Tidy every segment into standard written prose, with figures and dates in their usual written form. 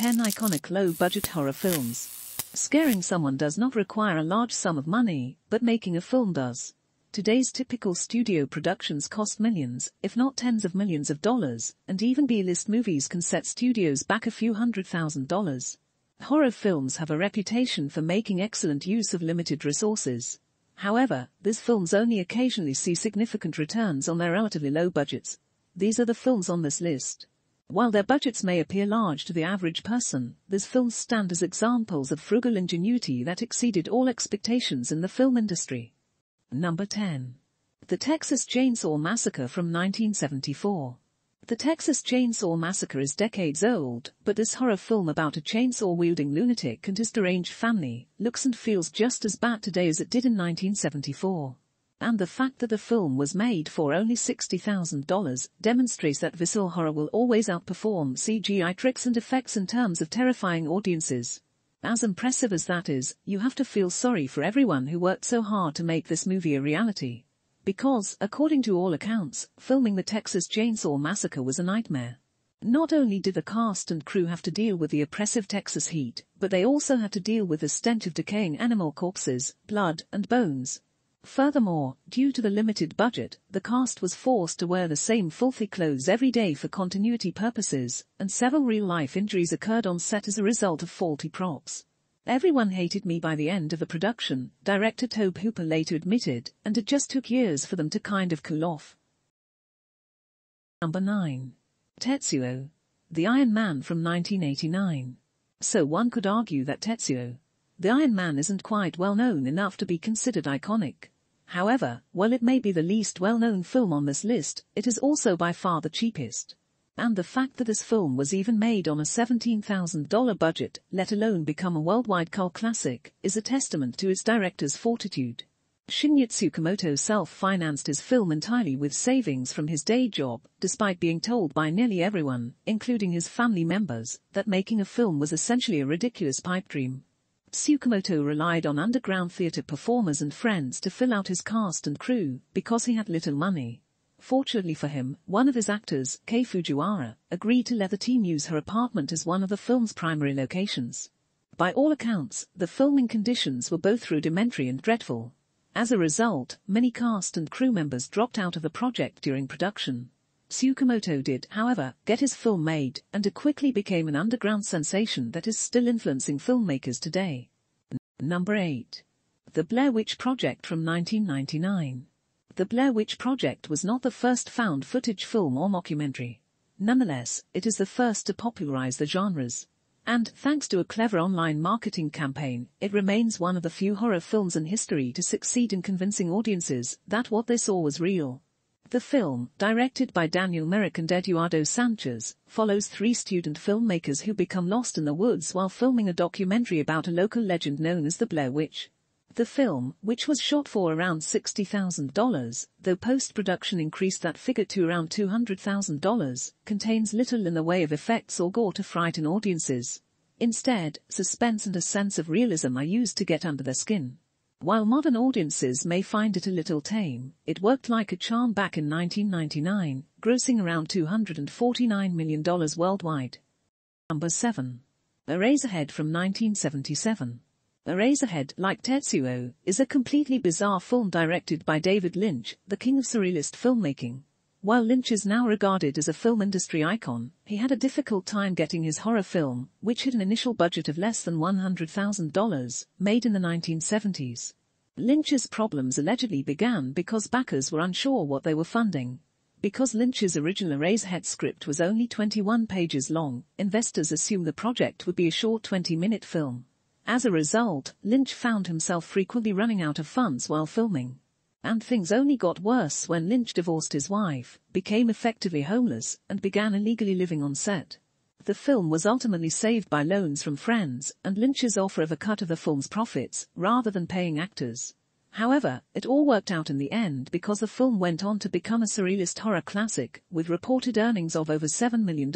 10 iconic low-budget horror films. Scaring someone does not require a large sum of money, but making a film does. Today's typical studio productions cost millions, if not tens of millions of dollars, and even B-list movies can set studios back a few $100,000. Horror films have a reputation for making excellent use of limited resources. However, these films only occasionally see significant returns on their relatively low budgets. These are the films on this list. While their budgets may appear large to the average person, these films stand as examples of frugal ingenuity that exceeded all expectations in the film industry. Number 10. The Texas Chainsaw Massacre from 1974. The Texas Chainsaw Massacre is decades old, but this horror film about a chainsaw-wielding lunatic and his deranged family looks and feels just as bad today as it did in 1974. And the fact that the film was made for only $60,000 demonstrates that visceral horror will always outperform CGI tricks and effects in terms of terrifying audiences. As impressive as that is, you have to feel sorry for everyone who worked so hard to make this movie a reality. Because, according to all accounts, filming the Texas Chainsaw Massacre was a nightmare. Not only did the cast and crew have to deal with the oppressive Texas heat, but they also had to deal with the stench of decaying animal corpses, blood, and bones. Furthermore, due to the limited budget, the cast was forced to wear the same filthy clothes every day for continuity purposes, and several real-life injuries occurred on set as a result of faulty props. Everyone hated me by the end of the production, director Tobe Hooper later admitted, and it just took years for them to kind of cool off. Number 9. Tetsuo The Iron Man from 1989. So one could argue that Tetsuo The Iron Man isn't quite well known enough to be considered iconic. However, while it may be the least well-known film on this list, it is also by far the cheapest. And the fact that this film was even made on a $17,000 budget, let alone become a worldwide cult classic, is a testament to its director's fortitude. Shinya Tsukamoto self-financed his film entirely with savings from his day job, despite being told by nearly everyone, including his family members, that making a film was essentially a ridiculous pipe dream. Tsukamoto relied on underground theater performers and friends to fill out his cast and crew, because he had little money. Fortunately for him, one of his actors, Kei Fujiwara, agreed to let the team use her apartment as one of the film's primary locations. By all accounts, the filming conditions were both rudimentary and dreadful. As a result, many cast and crew members dropped out of the project during production. Tsukamoto did, however, get his film made, and it quickly became an underground sensation that is still influencing filmmakers today. Number 8. The Blair Witch Project from 1999. The Blair Witch Project was not the first found footage film or mockumentary. Nonetheless, it is the first to popularize the genres. And, thanks to a clever online marketing campaign, it remains one of the few horror films in history to succeed in convincing audiences that what they saw was real. The film, directed by Daniel Myrick and Eduardo Sanchez, follows 3 student filmmakers who become lost in the woods while filming a documentary about a local legend known as the Blair Witch. The film, which was shot for around $60,000, though post-production increased that figure to around $200,000, contains little in the way of effects or gore to frighten audiences. Instead, suspense and a sense of realism are used to get under their skin. While modern audiences may find it a little tame, it worked like a charm back in 1999, grossing around $249 million worldwide. Number 7. Eraserhead from 1977. Eraserhead, like Tetsuo, is a completely bizarre film directed by David Lynch, the king of surrealist filmmaking. While Lynch is now regarded as a film industry icon, he had a difficult time getting his horror film, which had an initial budget of less than $100,000, made in the 1970s. Lynch's problems allegedly began because backers were unsure what they were funding. Because Lynch's original Eraserhead script was only 21 pages long, investors assumed the project would be a short 20-minute film. As a result, Lynch found himself frequently running out of funds while filming. And things only got worse when Lynch divorced his wife, became effectively homeless, and began illegally living on set. The film was ultimately saved by loans from friends, and Lynch's offer of a cut of the film's profits, rather than paying actors. However, it all worked out in the end because the film went on to become a surrealist horror classic, with reported earnings of over $7 million.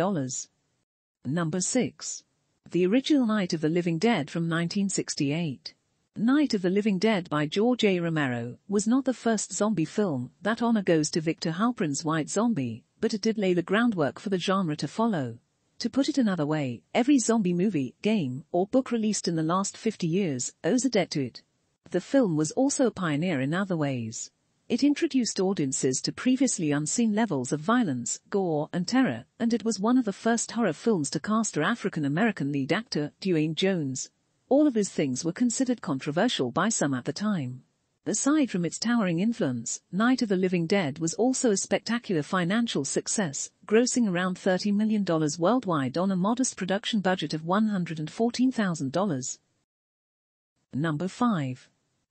Number 6. The original Night of the Living Dead from 1968. Night of the Living Dead by George A. Romero was not the first zombie film. That honor goes to Victor Halperin's White Zombie, but it did lay the groundwork for the genre to follow. To put it another way, every zombie movie, game, or book released in the last 50 years owes a debt to it. The film was also a pioneer in other ways. It introduced audiences to previously unseen levels of violence, gore, and terror, and it was one of the first horror films to cast an African-American lead actor, Dwayne Jones. All of these things were considered controversial by some at the time. Aside from its towering influence, Night of the Living Dead was also a spectacular financial success, grossing around $30 million worldwide on a modest production budget of $114,000. Number 5.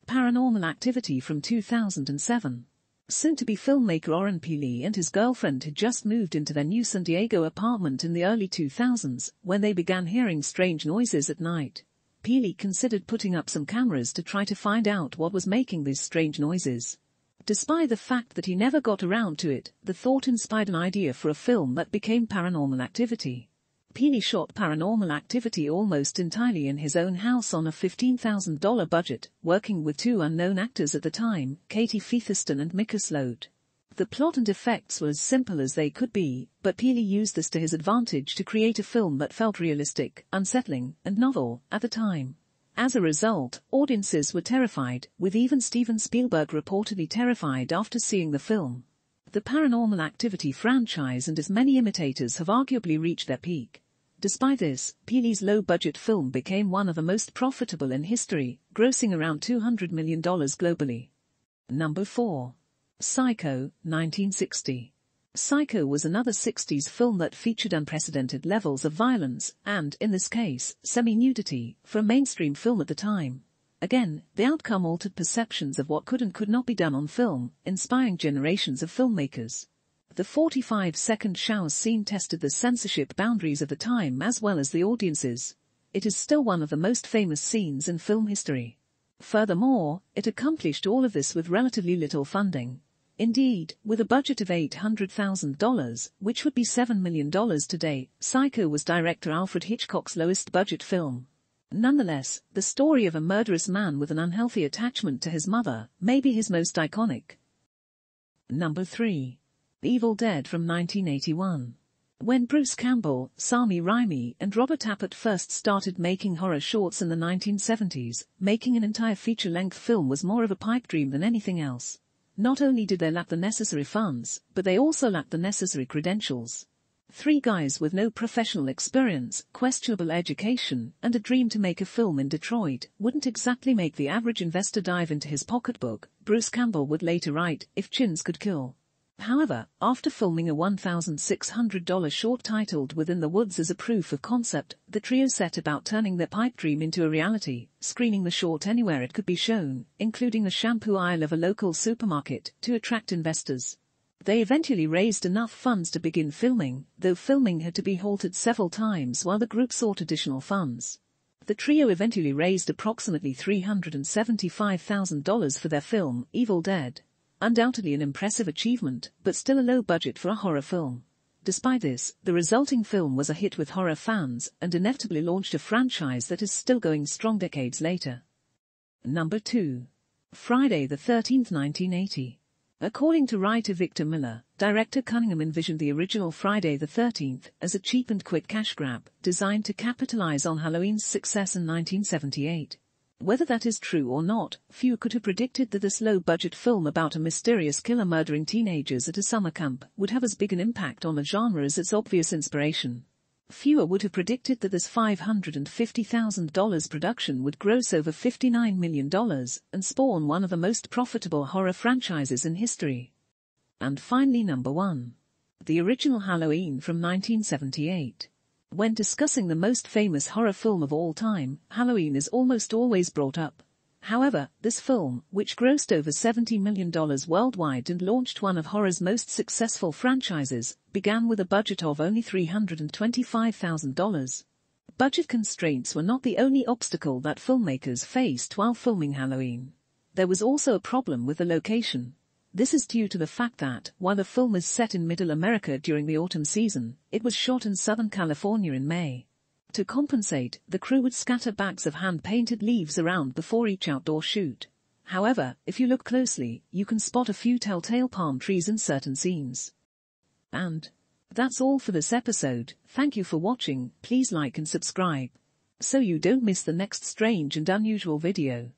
Paranormal Activity from 2007. Soon-to-be filmmaker Oren Pili and his girlfriend had just moved into their new San Diego apartment in the early 2000s when they began hearing strange noises at night. Pili considered putting up some cameras to try to find out what was making these strange noises. Despite the fact that he never got around to it, the thought inspired an idea for a film that became Paranormal Activity. Pili shot Paranormal Activity almost entirely in his own house on a $15,000 budget, working with two unknown actors at the time, Katie Featherston and Micah Sloat. The plot and effects were as simple as they could be, but Pili used this to his advantage to create a film that felt realistic, unsettling, and novel at the time. As a result, audiences were terrified, with even Steven Spielberg reportedly terrified after seeing the film. The Paranormal Activity franchise and its many imitators have arguably reached their peak. Despite this, Pili's low-budget film became one of the most profitable in history, grossing around $200 million globally. Number 4. Psycho, 1960. Psycho was another 60s film that featured unprecedented levels of violence and, in this case, semi-nudity, for a mainstream film at the time. Again, the outcome altered perceptions of what could and could not be done on film, inspiring generations of filmmakers. The 45-second shower scene tested the censorship boundaries of the time as well as the audiences. It is still one of the most famous scenes in film history. Furthermore, it accomplished all of this with relatively little funding. Indeed, with a budget of $800,000, which would be $7 million today, Psycho was director Alfred Hitchcock's lowest-budget film. Nonetheless, the story of a murderous man with an unhealthy attachment to his mother may be his most iconic. Number 3. Evil Dead from 1981. When Bruce Campbell, Sami Raimi, and Robert Tappert first started making horror shorts in the 1970s, making an entire feature-length film was more of a pipe dream than anything else. Not only did they lack the necessary funds, but they also lacked the necessary credentials. Three guys with no professional experience, questionable education, and a dream to make a film in Detroit wouldn't exactly make the average investor dive into his pocketbook, Bruce Campbell would later write, if chins could kill. However, after filming a $1,600 short titled Within the Woods as a proof of concept, the trio set about turning their pipe dream into a reality, screening the short anywhere it could be shown, including the shampoo aisle of a local supermarket, to attract investors. They eventually raised enough funds to begin filming, though filming had to be halted several times while the group sought additional funds. The trio eventually raised approximately $375,000 for their film, Evil Dead. Undoubtedly an impressive achievement, but still a low budget for a horror film. Despite this, the resulting film was a hit with horror fans and inevitably launched a franchise that is still going strong decades later. Number 2. Friday the 13th, 1980. According to writer Victor Miller, director Cunningham envisioned the original Friday the 13th as a cheap and quick cash grab, designed to capitalize on Halloween's success in 1978. Whether that is true or not, few could have predicted that this low-budget film about a mysterious killer murdering teenagers at a summer camp would have as big an impact on the genre as its obvious inspiration. Fewer would have predicted that this $550,000 production would gross over $59 million and spawn one of the most profitable horror franchises in history. And finally, number 1. The original Halloween from 1978. When discussing the most famous horror film of all time, Halloween is almost always brought up. However, this film, which grossed over $70 million worldwide and launched one of horror's most successful franchises, began with a budget of only $325,000. Budget constraints were not the only obstacle that filmmakers faced while filming Halloween. There was also a problem with the location. This is due to the fact that, while the film is set in Middle America during the autumn season, it was shot in Southern California in May. To compensate, the crew would scatter bags of hand-painted leaves around before each outdoor shoot. However, if you look closely, you can spot a few telltale palm trees in certain scenes. And That's all for this episode. Thank you for watching. Please like and subscribe so you don't miss the next strange and unusual video.